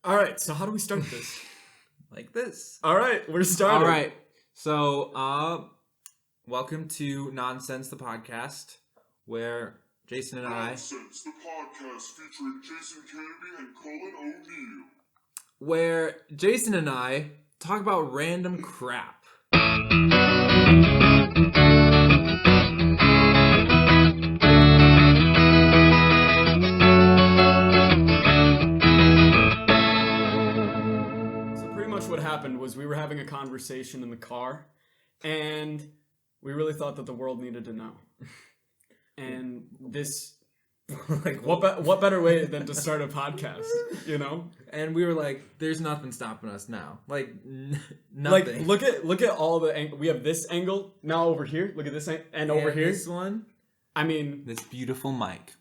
All right, so how do we start this? Like this. All right, we're starting. All right. So, welcome to Nonsense, the podcast, where Jason and Nonsense, the podcast featuring Jason Kanabay and Cullen O'Neil. talk about random crap. What happened was we were having a conversation in the car, and we really thought that the world needed to know. And this, like, what better way than to start a podcast, you know? And we were like, "There's nothing stopping us now." Like, Like, nothing. look at all the we have this angle now over here. Look at this and over here. This one. I mean, this beautiful mic.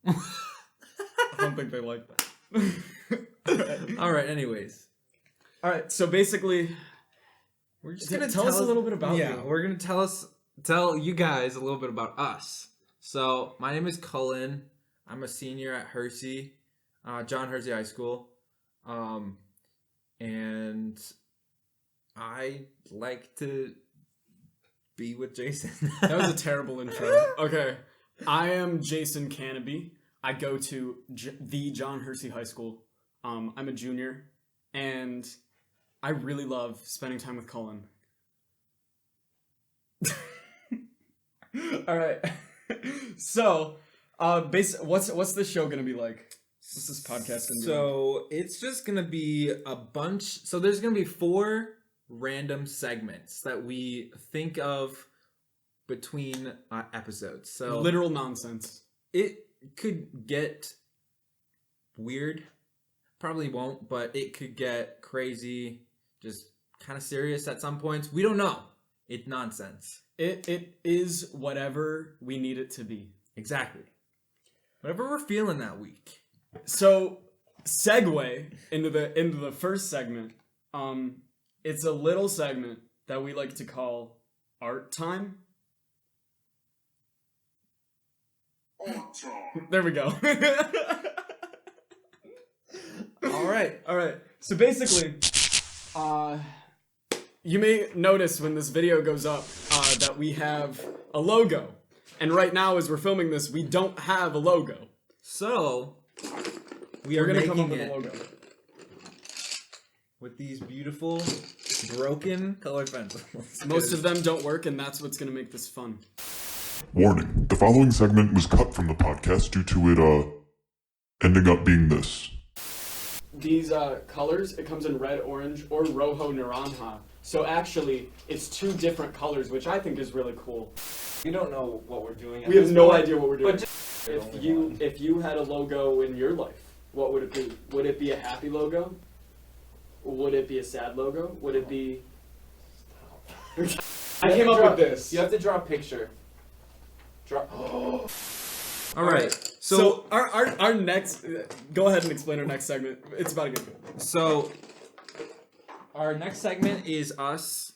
I don't think they like that. All right. Anyways. All right, so basically, we're just gonna tell us a little bit about you. Yeah, we're gonna tell you guys a little bit about us. So my name is Cullen. I'm a senior at Hersey, John Hersey High School, and I like to be with Jason. That was a terrible intro. Okay, I am Jason Kanabay. I go to the John Hersey High School. I'm a junior, and I really love spending time with Cullen. All right. So, what's this show gonna be like? What's this podcast gonna be? So it's just gonna be a bunch. So there's gonna be 4 random segments that we think of between episodes. So literal nonsense. It could get weird. Probably won't, but it could get crazy, just kind of serious at some points. We don't know. It's nonsense. It is whatever we need it to be. Exactly. Whatever we're feeling that week. So, segue into the first segment. It's a little segment that we like to call Art Time. Art Time. There we go. All right. So basically, you may notice when this video goes up that we have a logo. And right now, as we're filming this, we don't have a logo. So, we're going to come up with a logo. With these beautiful, broken colored pencils. Most of them don't work, and that's what's going to make this fun. Warning, the following segment was cut from the podcast due to it, ending up being this. These colors, it comes in red, orange, or rojo naranja. So actually, it's 2 different colors, which I think is really cool. We don't know what we're doing. We have no idea what we're doing. If you had a logo in your life, what would it be? Would it be a happy logo? Would it be a sad logo? Would it be... I came up with this. You have to draw a picture. All right. So our next... Go ahead and explain our next segment. It's about to get good. So our next segment is us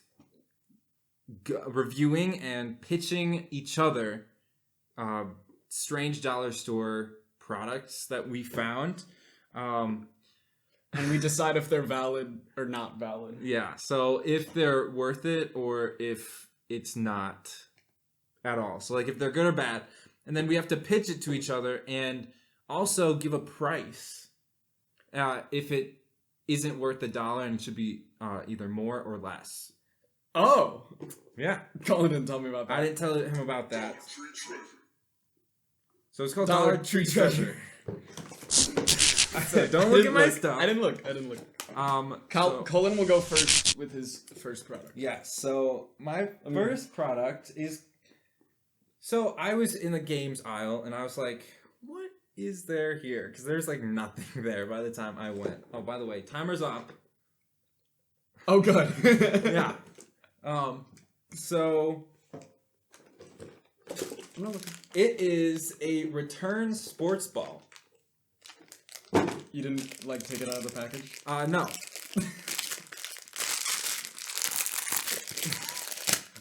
reviewing and pitching each other strange dollar store products that we found. And we decide if they're valid or not valid. Yeah, so if they're worth it or if it's not at all. So like if they're good or bad. And then we have to pitch it to each other and also give a price if it isn't worth $1 and it should be either more or less. Oh. Yeah. Colin didn't tell me about that. I didn't tell him about that. So it's called Dollar Tree Treasure. Don't look at my stuff. I didn't look. Colin will go first with his first product. Yeah, so my first product is... So I was in the games aisle, and I was like, what is there here? Because there's, like, nothing there by the time I went. Oh, by the way, timer's up. Oh, good. Yeah. So... It is a return sports ball. You didn't, like, take it out of the package? No.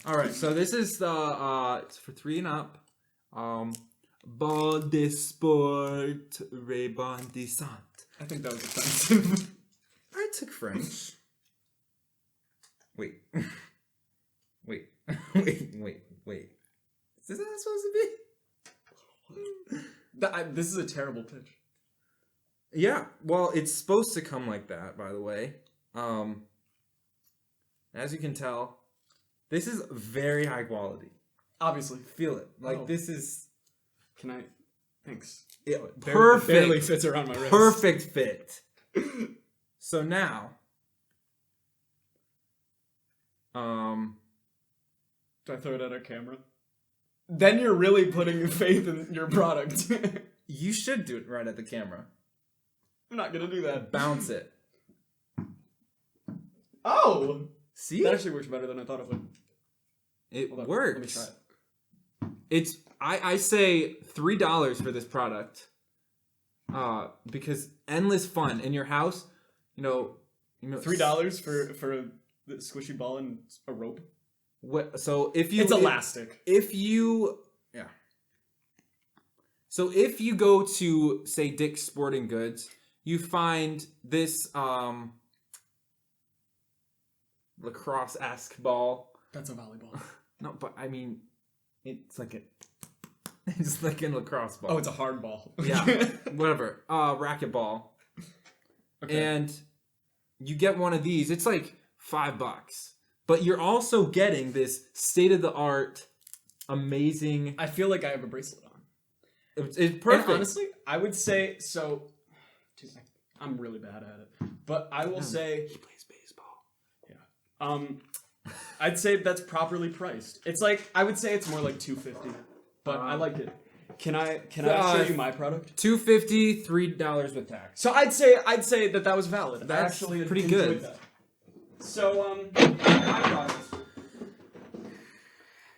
All right, so this is the it's for 3 and up. Ball de sport rebondissant. I think that was offensive. I took French. Wait. Wait. Wait. Is this how it's supposed to be? This is a terrible pitch. Yeah, well, it's supposed to come like that, by the way. As you can tell, this is very high quality. Obviously. Feel it. Like, this is... Can I... Thanks. Perfect. Barely fits around my wrist. Perfect fit. So now... Do I throw it at our camera? Then you're really putting faith in your product. You should do it right at the camera. I'm not gonna do that. Bounce it. Oh! See? That actually works better than I thought it would. It Hold on, works. Let me try it. It's I say $3 for this product. Because endless fun in your house, you know $3 for the squishy ball and a rope. So if you It's elastic. So if you go to, say, Dick's Sporting Goods, you find this lacrosse-esque ball. That's a volleyball. No, but I mean, it's like a lacrosse ball. Oh, it's a hard ball. Yeah, whatever. Racquetball. Okay. And you get one of these. It's like $5. But you're also getting this state-of-the-art, amazing... I feel like I have a bracelet on. It's perfect. And honestly, I would say, so... Dude, I'm really bad at it. But I will say... He plays baseball. Yeah. I'd say that's properly priced. It's like, I would say it's more like $2.50. But I like it. Can I show you my product? $2.50, $3 with tax. So I'd say that was valid. That's I actually pretty enjoyed good. That. So my product.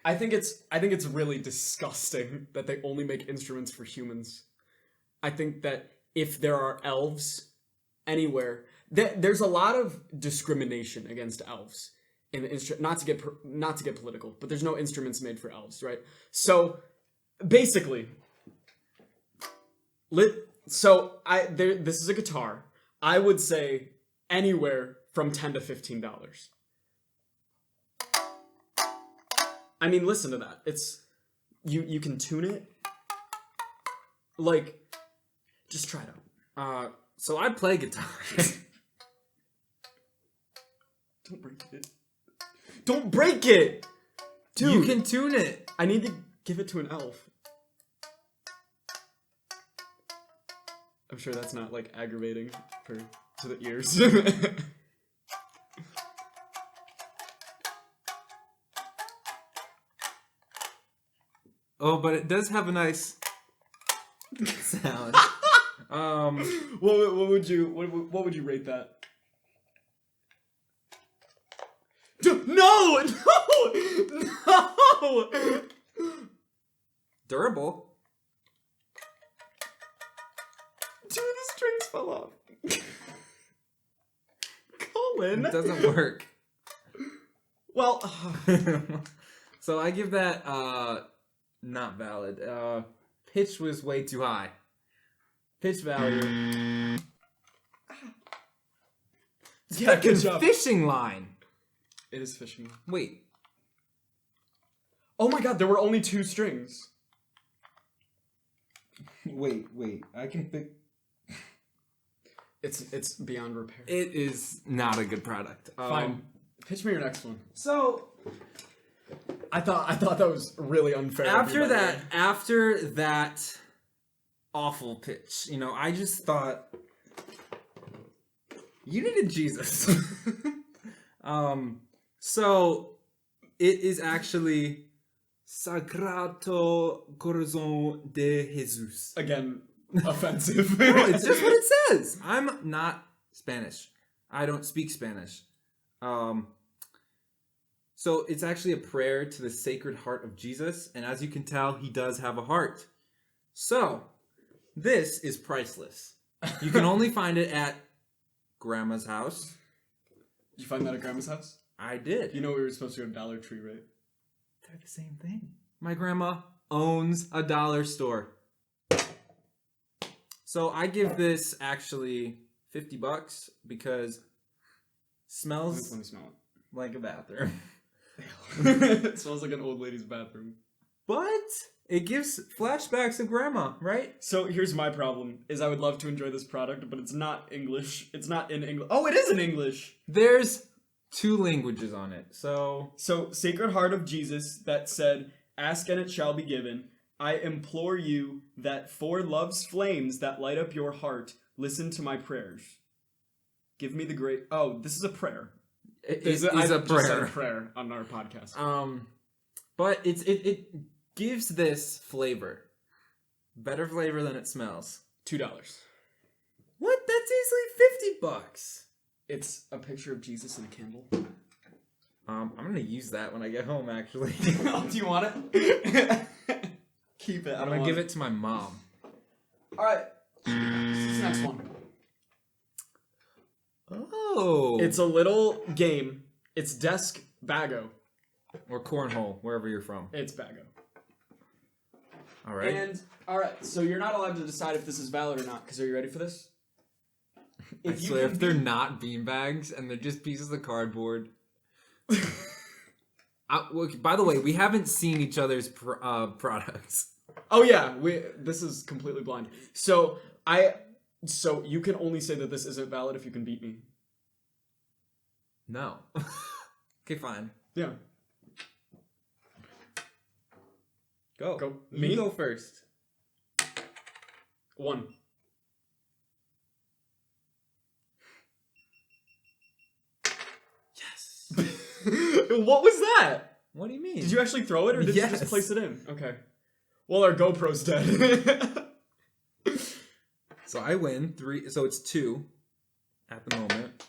I think it's really disgusting that they only make instruments for humans. I think that if there are elves anywhere, there's a lot of discrimination against elves in the not to get political, but there's no instruments made for elves, right? So basically, this is a guitar. I would say anywhere from $10 to $15. I mean, listen to that. It's you can tune it. Like, just try it out. So I play guitar. Don't break it. Don't break it! Dude, You can tune it. I need to give it to an elf. I'm sure that's not, like, aggravating to the ears. Oh, but it does have a nice sound. What would you rate that? No! Durable. Dude, the strings fell off. Cullen. It doesn't work. Well, So I give that not valid. Pitch was way too high. Pitch value. It's Yeah, good fucking job. fishing line. it is fishing. Wait. Oh my god, there were only 2 strings. Wait. I can pick. It's beyond repair. It is not a good product. Fine. Pitch me your next one. So I thought that was really unfair. of you, by the way. after that awful pitch, I just thought you needed Jesus. So it is actually Sagrado Corazon de Jesus. Again, offensive. No, it's just what it says. I'm not Spanish. I don't speak Spanish. So it's actually a prayer to the Sacred Heart of Jesus, and as you can tell, he does have a heart. So this is priceless. You can only find it at Grandma's house. Did you find that at Grandma's house? I did. You know we were supposed to go to Dollar Tree, right? They're the same thing. My grandma owns a dollar store. So I give this actually $50 because Let smells me smell like a bathroom. it. It smells like an old lady's bathroom. But it gives flashbacks of grandma, right? So here's my problem: is I would love to enjoy this product, but it's not English. It's not in English. Oh, it is in English. There's 2 languages on it. So Sacred Heart of Jesus that said, "Ask and it shall be given. I implore you that for love's flames that light up your heart, listen to my prayers. Give me the great." Oh, this is a prayer. it This is I a just said prayer. prayer on our podcast. But it gives this flavor. Better flavor than it smells. $2. What? That's easily $50. It's a picture of Jesus in a candle. I'm gonna use that when I get home. Actually, Do you want it? Keep it. I'm gonna give it to my mom. All right. This is the next one. Oh, It's a little game. It's desk bago. or cornhole, wherever you're from. It's bago. All right. And all right, so you're not allowed to decide if this is valid or not. Because are you ready for this? I swear, if they're not beanbags and they're just pieces of cardboard. By the way, we haven't seen each other's products. Oh yeah, this is completely blind. So you can only say that this isn't valid if you can beat me. No. Okay, fine. Yeah. Go. Me? Me? Go first. 1. Yes. What was that? What do you mean? Did you actually throw it or did you just Yes. place it in? Okay. Well, our GoPro's dead. So I win 3. So it's 2 at the moment.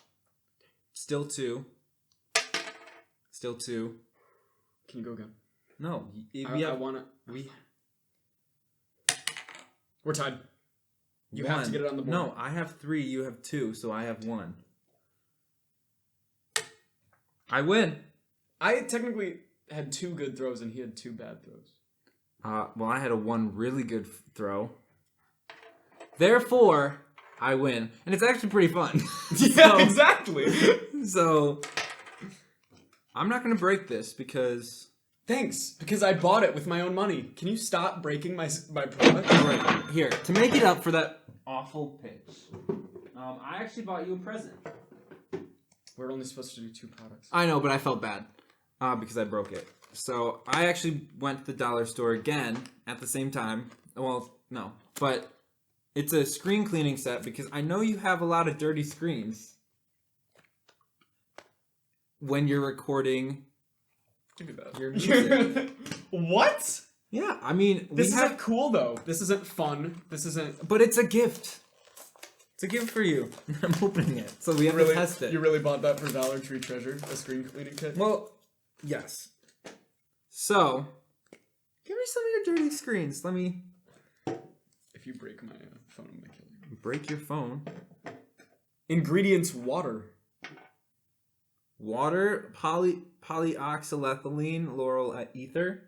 Still 2. Still 2. Can you go again? No, I want to. We're tied. You have to get it on the board. No, I have 3. You have 2, so I have 1. I win. I technically had 2 good throws and he had 2 bad throws. Well, I had a 1 really good throw. Therefore, I win, and it's actually pretty fun. Yeah, exactly. So, I'm not gonna break this because. Thanks, because I bought it with my own money. Can you stop breaking my product? All right, here to make it up for that awful pitch. I actually bought you a present. We're only supposed to do 2 products. I know, but I felt bad because I broke it. So I actually went to the dollar store again at the same time. Well, no, but it's a screen cleaning set because I know you have a lot of dirty screens when you're recording Give me that. your music. What? Yeah, I mean, This isn't cool though. This isn't fun. This isn't. but it's a gift. It's a gift for you. I'm opening it, so we have to test it. You really bought that for Dollar Tree Treasure, a screen cleaning kit? Well, yes. So, give me some of your dirty screens. Let me If you break my phone, I'm gonna kill you. break your phone. Ingredients: water. Water, polyoxyethylene, laurel ether.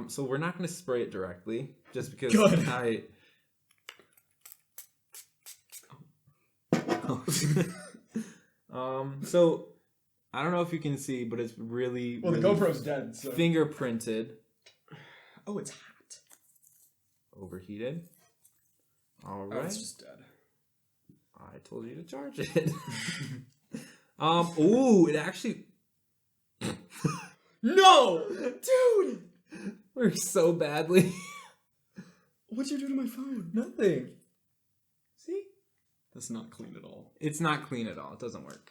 So we're not going to spray it directly, just because Good. So I don't know if you can see, but it's really, Well, the really GoPro's dead. So. fingerprinted. Oh, it's hot. Overheated. All Oh, right. it's just dead. I told you to charge it. Ooh, it actually. No, dude. We're so badly. What'd you do to my phone? Nothing. See? That's not clean at all. It's not clean at all. It doesn't work.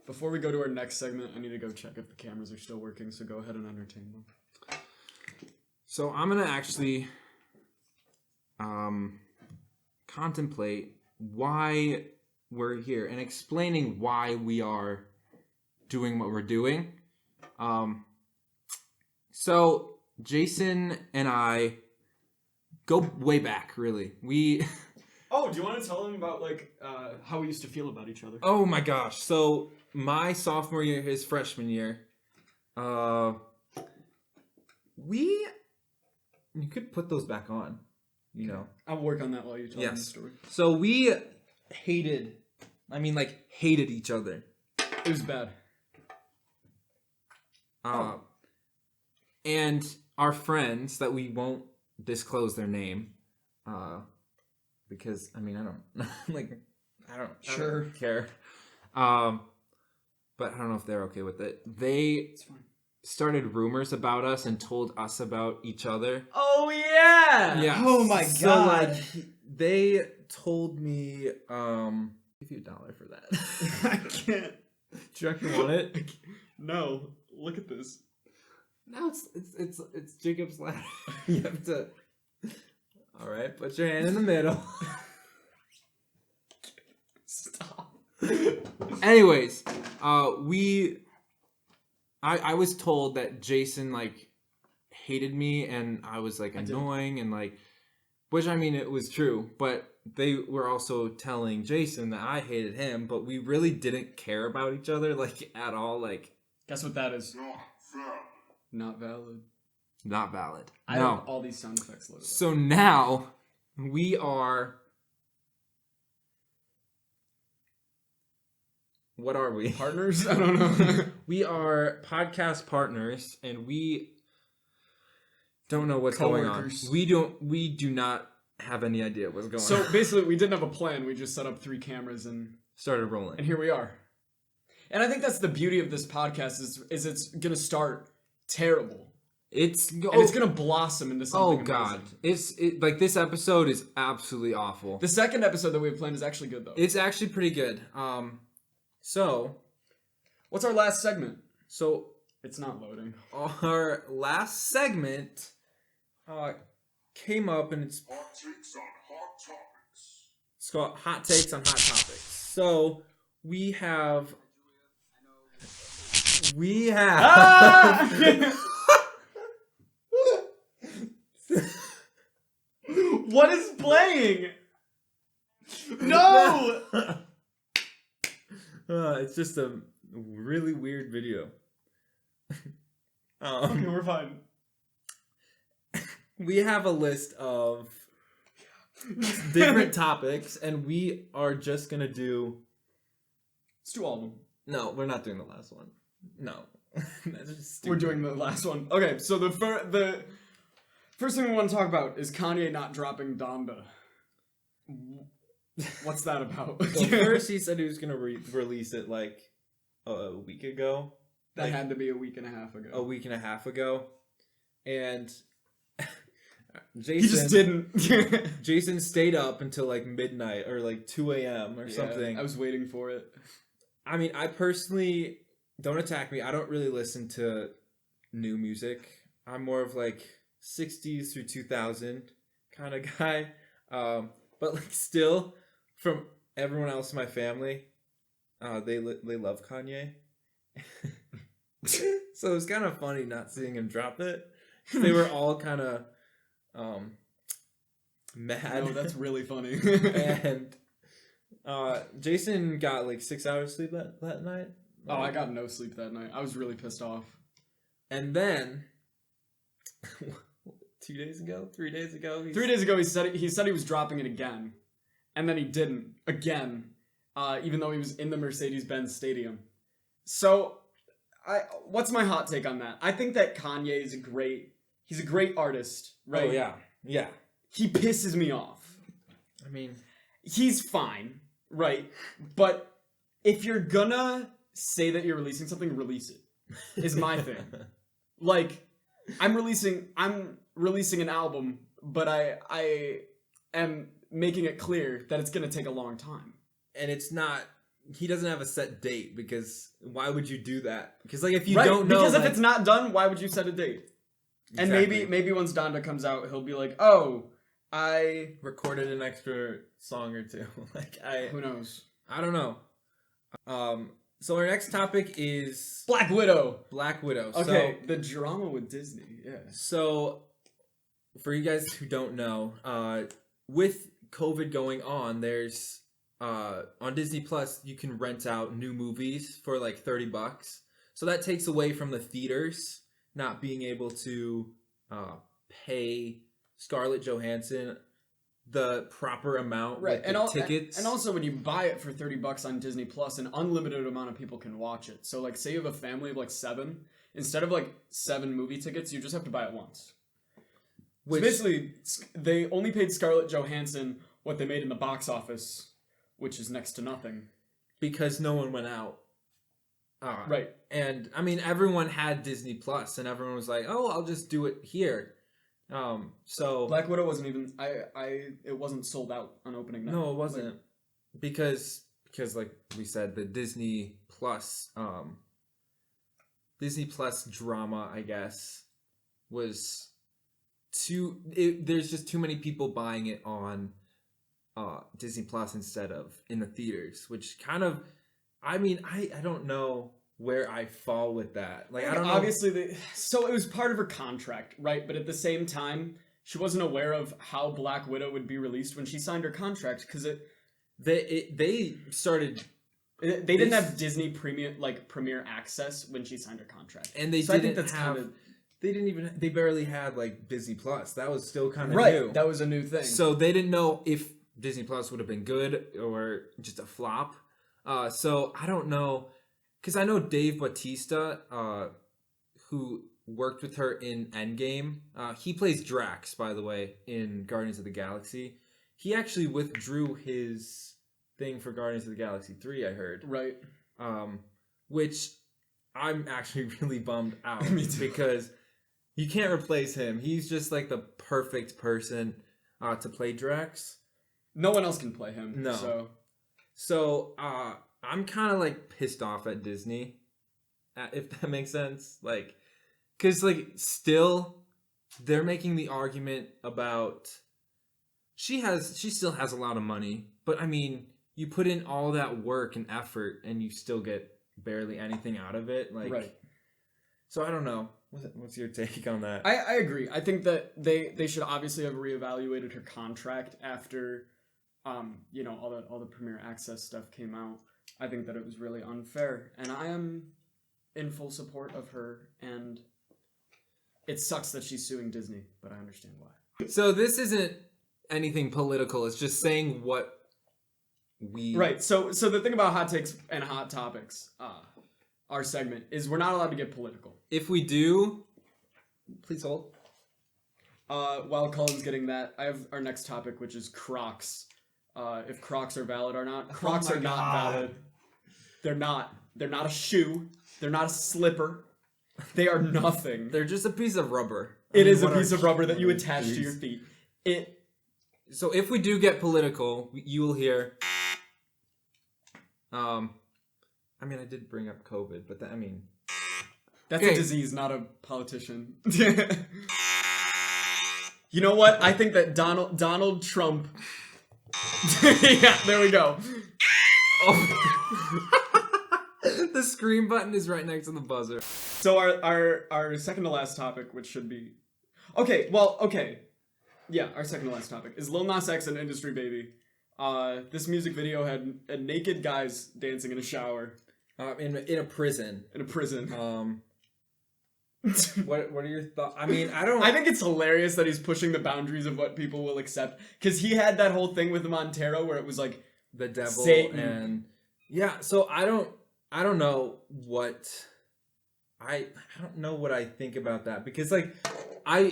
Before we go to our next segment, I need to go check if the cameras are still working, so go ahead and entertain them. So I'm gonna actually contemplate why we're here and explaining why we are doing what we're doing. So Jason and I go way back, really. We Oh, do you want to tell them about how we used to feel about each other? Oh my gosh. So my sophomore year, his freshman year, you could put those back on. you know. I'll work on that while you tell me the Yes. story. So we hated each other. It was bad. And our friends that we won't disclose their name, because I don't I don't care. But I don't know if they're okay with it. They started rumors about us and told us about each other. Oh yeah! Yeah. Oh my god. They told me, give you $1 for that. I can't. Do you reckon you want it? No. Look at this. No, it's Jacob's ladder. You have to. All right, put your hand in the middle. Stop. Anyways, I was told that Jason hated me and I was annoying and which it was true, but they were also telling Jason that I hated him, but we really didn't care about each other at all. Guess what that is? Not valid. Not valid. I have all these sound effects loaded. So now we are. What are we? Partners? I don't know. We are podcast partners, and we don't know what's going on. We do not have any idea what's going on. So basically, we didn't have a plan. We just set up 3 cameras and started rolling. here we are. And I think that's the beauty of this podcast is it's gonna start terrible. It's gonna blossom into something. Oh god, amazing. This episode is absolutely awful. The second episode that we have planned is actually good though. It's actually pretty good. So what's our last segment? So it's not loading. Our last segment came up, and it's Hot takes on hot topics. It's called Hot Takes on Hot Topics. So we have. What is playing? No! It's just a really weird video. Okay, we're fine. We have a list of different topics, and we are just gonna do. Let's do all of them. No, we're not doing the last one. No, that's just stupid. We're doing the last one. Okay, so the first thing we want to talk about is Kanye not dropping Donda. What's that about? So first, he said he was gonna release it a week ago. That had to be a week and a half ago. A week and a half ago, and Jason he just didn't. Jason stayed up until midnight or 2 a.m. or something. I was waiting for it. I personally, don't attack me, I don't really listen to new music. I'm more of 60s through 2000 kind of guy. But still, from everyone else in my family, they love Kanye. So it was kind of funny not seeing him drop it. They were all kind of mad. No, that's really funny. And Jason got 6 hours sleep that night. Oh, I got no sleep that night. I was really pissed off. And then 3 days ago, he said he was dropping it again, and then he didn't again, even though he was in the Mercedes-Benz Stadium. So, what's my hot take on that? I think that Kanye is he's a great artist, right? Oh yeah. He pisses me off. He's fine, right? But if you're gonna say that you're releasing something, release it. Is my thing. I'm releasing an album, but I am making it clear that it's gonna take a long time. And it's not. He doesn't have a set date, because why would you do that? Because if you don't know, because if it's not done, why would you set a date? Exactly. And maybe once Donda comes out, he'll be like, "Oh, I recorded an extra song or two." Who knows? I don't know. So our next topic is Black Widow. So, Okay, the drama with Disney. Yeah. So, for you guys who don't know, with COVID going on, there's on Disney Plus you can rent out new movies for $30. So that takes away from the theaters not being able to pay Scarlett Johansson the proper amount Right, with the tickets. and also when you buy it for $30 on Disney Plus, an unlimited amount of people can watch it. So like, say you have a family of like 7, instead of like 7 movie tickets, you just have to buy it once. Which, so basically, they only paid Scarlett Johansson what they made in the box office, which is next to nothing. because no one went out. Right. And I mean, everyone had Disney Plus, and everyone was like, "Oh, I'll just do it here." So Black Widow wasn't even. It wasn't sold out on opening night. no, it wasn't, because like we said, the Disney Plus drama, I guess, was there's just too many people buying it on Disney Plus instead of in the theaters, which kind of, I mean, I don't know where I fall with that. Like, I don't know. Obviously, so it was part of her contract, right? But at the same time, she wasn't aware of how Black Widow would be released when she signed her contract, because they started. They didn't have Disney premiere access when she signed her contract, and they so didn't I think that's have. kind of, They barely had like Disney Plus. That was still kind of right. new. That was a new thing. So they didn't know if Disney Plus would have been good or just a flop. So I don't know, because I know Dave Bautista, who worked with her in Endgame. He plays Drax, by the way, in Guardians of the Galaxy. He actually withdrew his thing for Guardians of the Galaxy 3, I heard. Right. Which I'm actually really bummed out. Me too. Because you can't replace him. He's just like the perfect person to play Drax. No one else can play him. No. So I'm kind of like pissed off at Disney, if that makes sense. Like, because like still they're making the argument about she still has a lot of money, but I mean, you put in all that work and effort and you still get barely anything out of it. Like, right. So I don't know. What's your take on that? I agree. I think that they should obviously have reevaluated her contract after all the premiere access stuff came out. I think that it was really unfair, and I am in full support of her, and it sucks that she's suing Disney, but I understand why. So this isn't anything political. It's just saying what we... Right, so the thing about hot takes and hot topics, our segment, is we're not allowed to get political. If we do, please hold. While Cullen's getting that, I have our next topic, which is Crocs. If Crocs are valid or not. Crocs are not valid. They're not. They're not a shoe. They're not a slipper. They are nothing. They're just a piece of rubber. It is a piece of rubber that you attach to your feet. So if we do get political, you will hear... I mean, I did bring up COVID, but that's a disease, not a politician. You know what? I think that Donald Trump... Yeah, there we go. Oh. The scream button is right next to the buzzer. So our second to last topic, which should be... Okay. Yeah, our second to last topic is Lil Nas X and Industry Baby. This music video had naked guys dancing in a shower. In a prison. In a prison. What are your thoughts? I mean, I think it's hilarious that he's pushing the boundaries of what people will accept, because he had that whole thing with Montero where it was like the devil Satan. And yeah. So I don't know what I don't know what I think about that, because like I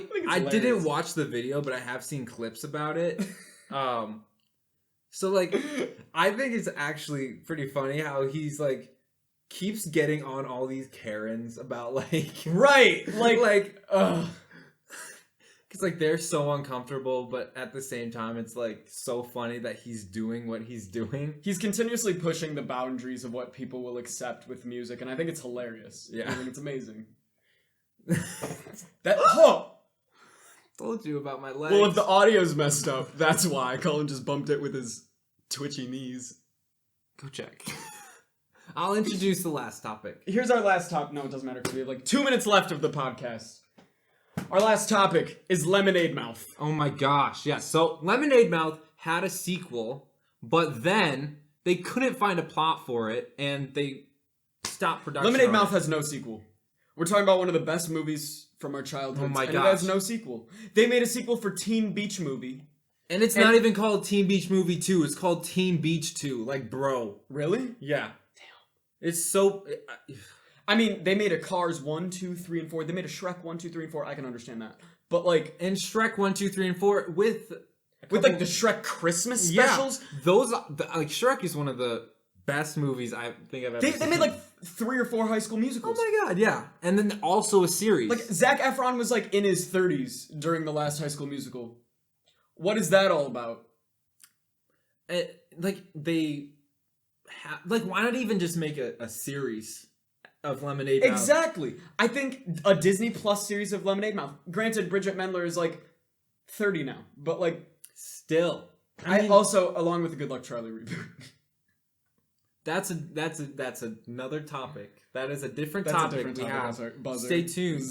didn't watch the video, but I have seen clips about it. So like I think it's actually pretty funny how he's like keeps getting on all these Karens about like right like because like they're so uncomfortable, but at the same time it's like so funny that he's doing what he's doing. He's continuously pushing the boundaries of what people will accept with music, and I think it's hilarious. Yeah, I think it's amazing. Told you about my legs. Well, if the audio's messed up, that's why. Cullen just bumped it with his twitchy knees. Go check. I'll introduce the last topic. Here's our last topic. No, it doesn't matter because we have like 2 minutes left of the podcast. Our last topic is Lemonade Mouth. Oh my gosh, yes. So Lemonade Mouth had a sequel, but then they couldn't find a plot for it, and they stopped production. Lemonade Mouth has no sequel. We're talking about one of the best movies from our childhood. Oh my gosh. gosh. It has no sequel. They made a sequel for Teen Beach Movie, And it's not even called Teen Beach Movie 2. It's called Teen Beach 2. Like, bro. Really? Yeah. Damn. It's so... I mean, they made a Cars 1, 2, 3, and 4. They made a Shrek 1, 2, 3, and 4. I can understand that. But, like... And Shrek 1, 2, 3, and 4 with like, the Shrek Christmas specials? Yeah. Those... like, Shrek is one of the best movies I think I've ever seen. They made, like, 3 or 4 High School Musicals. Oh, my God, yeah. And then also a series. Like, Zac Efron was, like, in his 30s during the last High School Musical. What is that all about? Like, they... like, why not even just make a series of Lemonade Mouth? Exactly. I think a Disney Plus series of Lemonade Mouth. Granted, Bridget Mendler is like 30 now, but like still. I mean, also, along with the Good Luck Charlie reboot. That's another topic. That is a different topic. We have. Stay tuned.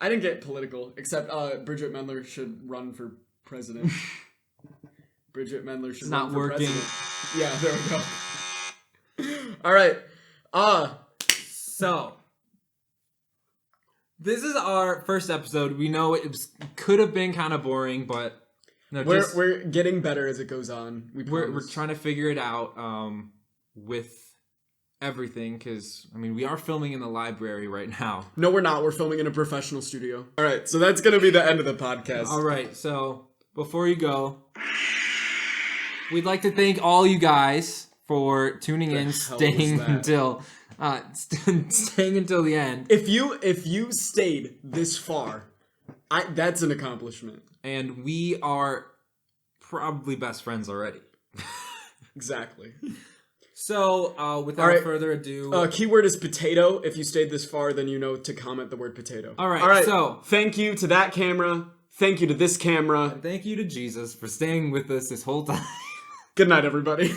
I didn't get political, except Bridget Mendler should run for president. Bridget Mendler should run for president. Yeah, there we go. All right. So this is our first episode. We know it could have been kind of boring, but no, we're getting better as it goes on. We're trying to figure it out with everything, because I mean we are filming in the library right now. No, we're not. We're filming in a professional studio. All right, so that's gonna be the end of the podcast. All right, so before you go, we'd like to thank all you guys for tuning in, staying until the end. If you stayed this far, that's an accomplishment. And we are probably best friends already. Exactly. So, without further ado... keyword is potato. If you stayed this far, then you know to comment the word potato. All right, so... thank you to that camera. Thank you to this camera. And thank you to Jesus for staying with us this whole time. Good night, everybody.